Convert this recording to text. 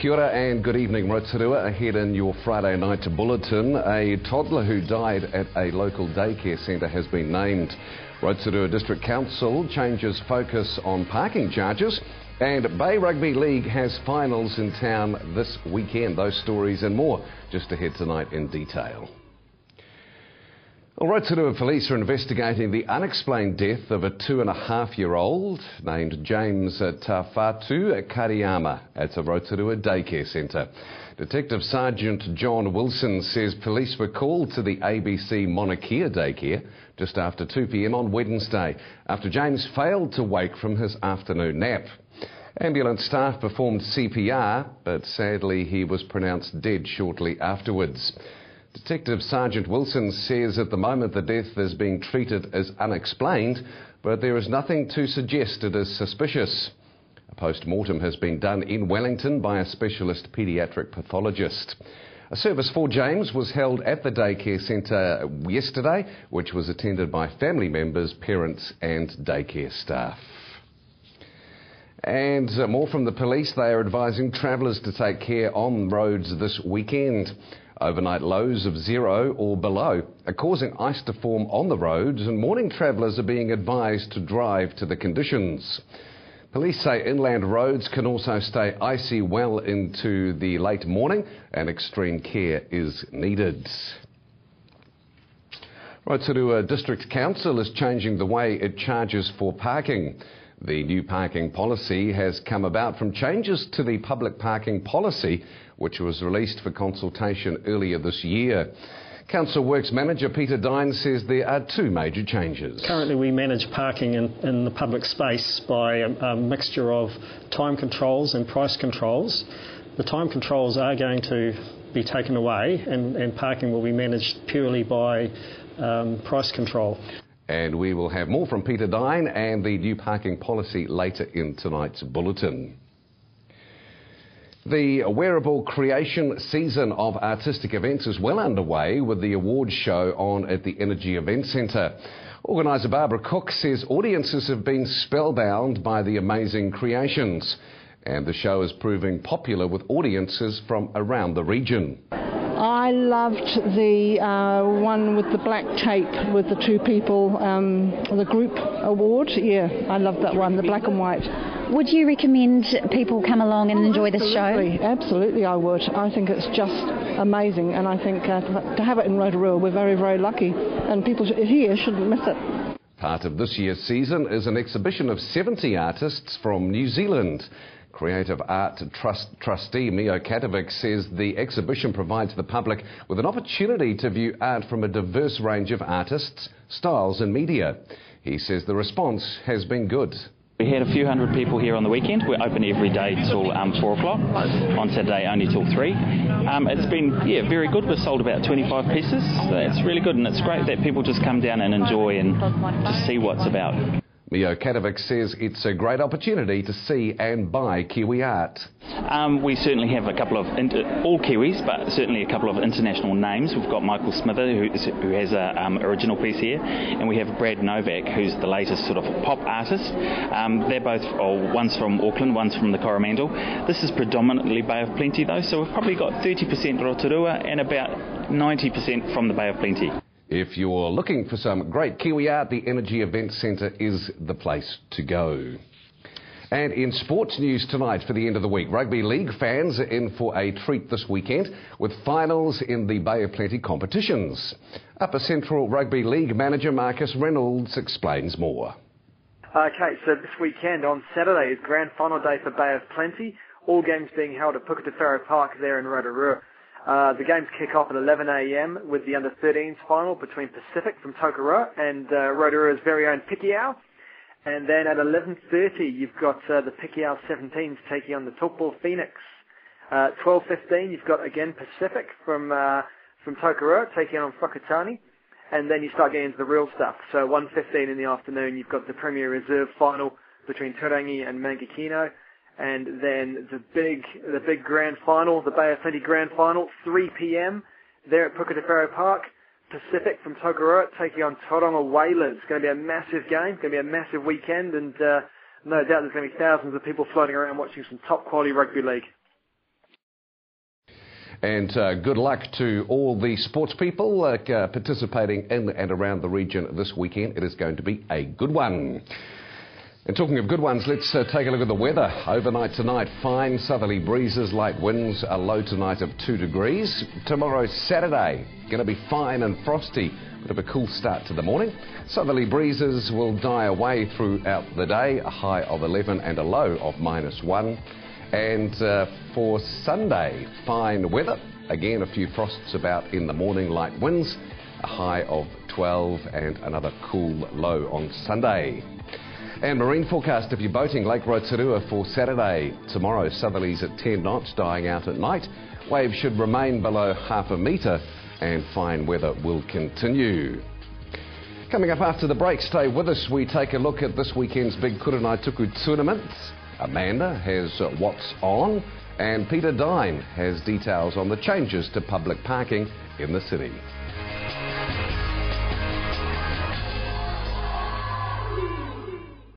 Kia ora and good evening, Rotorua. Ahead in your Friday night bulletin, a toddler who died at a local daycare centre has been named. Rotorua District Council changes focus on parking charges, and Bay Rugby League has finals in town this weekend. Those stories and more just ahead tonight in detail. Well, Rotorua police are investigating the unexplained death of a 2.5-year-old named James Tawhatu Kariyama at a Rotorua daycare centre. Detective Sergeant John Wilson says police were called to the ABC Mauna Kea daycare just after 2 p.m. on Wednesday after James failed to wake from his afternoon nap. Ambulance staff performed CPR, but sadly he was pronounced dead shortly afterwards. Detective Sergeant Wilson says at the moment the death is being treated as unexplained, but there is nothing to suggest it is suspicious. A post-mortem has been done in Wellington by a specialist paediatric pathologist. A service for James was held at the daycare centre yesterday, which was attended by family members, parents and daycare staff. And more from the police. They are advising travellers to take care on roads this weekend. Overnight lows of 0 or below are causing ice to form on the roads, and morning travellers are being advised to drive to the conditions. Police say inland roads can also stay icy well into the late morning, and extreme care is needed. Rotorua District Council is changing the way it charges for parking. The new parking policy has come about from changes to the public parking policy, which was released for consultation earlier this year. Council Works Manager Peter Dine says there are two major changes. Currently we manage parking in the public space by a mixture of time controls and price controls. The time controls are going to be taken away and parking will be managed purely by price control. And we will have more from Peter Dine and the new parking policy later in tonight's bulletin. The wearable creation season of artistic events is well underway with the awards show on at the Energy Event Centre. Organiser Barbara Cook says audiences have been spellbound by the amazing creations, and the show is proving popular with audiences from around the region. I loved the one with the black tape with the two people, the group award. Yeah, I loved that one, the black and white. Would you recommend people come along and enjoy this show? Absolutely, I would. I think it's just amazing, and I think to have it in Rotorua, we're very, very lucky, and people here shouldn't miss it. Part of this year's season is an exhibition of 70 artists from New Zealand. Creative Art Trustee Mio Katovic says the exhibition provides the public with an opportunity to view art from a diverse range of artists, styles and media. He says the response has been good. We had a few hundred people here on the weekend. We're open every day till 4 o'clock, on Saturday only till 3. It's been very good. We've sold about 25 pieces. So it's really good, and it's great that people just come down and enjoy and just see what's about. Mio Katovic says it's a great opportunity to see and buy Kiwi art. We certainly have a couple of, all Kiwis, but certainly a couple of international names. We've got Michael Smither, who has an original piece here, and we have Brad Novak, who's the latest sort of pop artist. They're both, one's from Auckland, one's from the Coromandel. This is predominantly Bay of Plenty though, so we've probably got 30% Rotorua and about 90% from the Bay of Plenty. If you're looking for some great Kiwi art, the Energy Event Centre is the place to go. And in sports news tonight for the end of the week, Rugby League fans are in for a treat this weekend with finals in the Bay of Plenty competitions. Upper Central Rugby League manager Marcus Reynolds explains more. Okay, so this weekend on Saturday is grand final day for Bay of Plenty. All games being held at Puketewhero Park there in Rotorua. The games kick off at 11 a.m. with the under-13s final between Pacific from Tokeroa and Rotorua's very own Pikiao. And then at 11:30 you've got the Pikiao 17s taking on the Tupelo Phoenix. 12:15 you've got again Pacific from Tokeroa taking on Whakatane. And then you start getting into the real stuff. So 1:15 in the afternoon you've got the Premier Reserve final between Turangi and Mangakino. And then the big grand final, the Bay of Plenty grand final, 3 p.m. there at Puketewhero Park. Pacific from Tokeroa taking on Tauranga Whalers. It's going to be a massive game, it's going to be a massive weekend, and no doubt there's going to be thousands of people floating around watching some top quality rugby league. And good luck to all the sports people participating in and around the region this weekend. It is going to be a good one. And talking of good ones, let's take a look at the weather. Overnight tonight, fine southerly breezes, light winds, a low tonight of 2 degrees. Tomorrow, Saturday, going to be fine and frosty. Bit of a cool start to the morning. Southerly breezes will die away throughout the day, a high of 11 and a low of -1. And for Sunday, fine weather. Again, a few frosts about in the morning, light winds, a high of 12 and another cool low on Sunday. And marine forecast if you're boating, Lake Rotorua for Saturday. Tomorrow, southerlies at 10 knots, dying out at night. Waves should remain below 0.5 metre and fine weather will continue. Coming up after the break, stay with us. We take a look at this weekend's big Kurangaituku tournament. Amanda has what's on, and Peter Dine has details on the changes to public parking in the city.